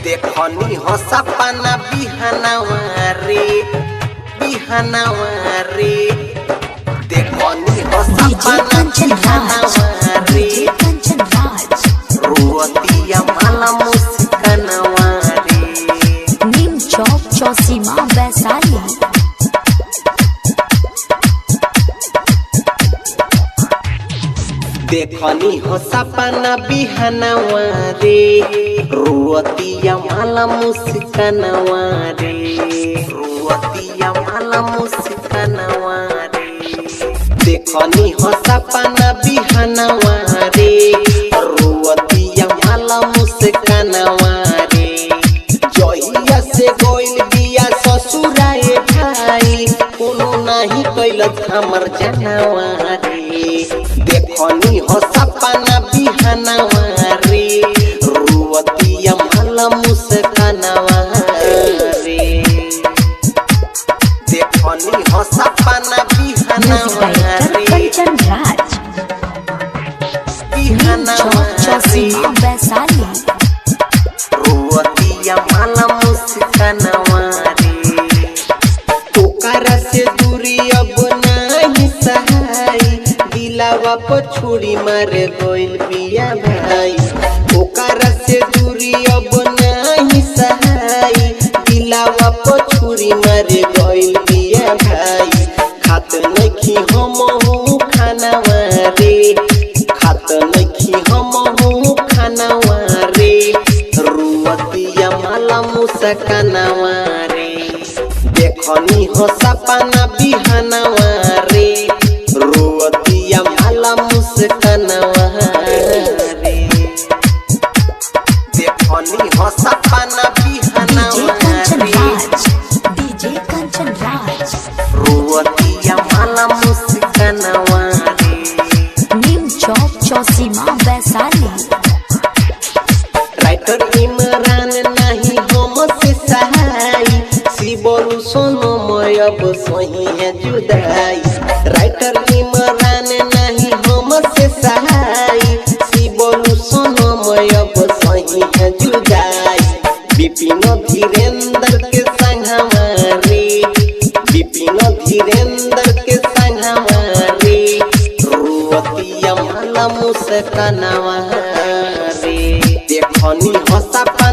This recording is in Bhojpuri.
देखनी हो सपना बिहनवा रे देखनी हो सपना बिहनवा रे रुअतिया माला मुस्कानवा रे नीम चौक चौसीमा वैशाली। देखनी हो सपना बिहनवा रे रुअतिया माला मुस्कानवा रे रुअतिया माला मुस्कानवा रे देखनी हो सपना बिहनवा रे रुअतिया माला मुस्कानवा रे जहिया से गोइल बिया ससुराए भाई कोनो नाही कैलत हमर जनवा रे देखनी हो सपना बिहनवा रे रुअतिया माला मुस्कानवा रे देखनी हो सपना बिहनवा रे कंचन राज बिहनवा चौसीमा वैशाली। रुअतिया माला मुस्कानवा रे ओकरा से दूरी अब नहीं सहाई दिलावा पर छुरी मारे गोइल बिया भाई ओकरा से दूरी अब नहीं सहाई दिलावा पर छुरी मारे गोइल बिया भाई खात नखी हम खानवा रे खात नखी हम खानवा रे रुअतिया माला मुस्कानवा रे देखनी हो सपना बिहनवा रे रुअतिया माला मुस्कानवा रे देखनी हो सपना बिहनवा रे डीजे कंचन राज रुअतिया माला मुस्कानवा रे नीम चौक चौसीमा वैशाली। राइटर इमरान नहीं हम से सहाई बोलू सोनो मैं अब सही है जुदाई राइटर इमरान नहीं हम से सहाई बोलू सोनो मैं अब सही है जुदाई विपिन धीरेन्द्र के संगवा रे विपिन धीरेन्द्र के संगवा रे रुअतिया माला मुस्कानवा रे देखनी हो सपना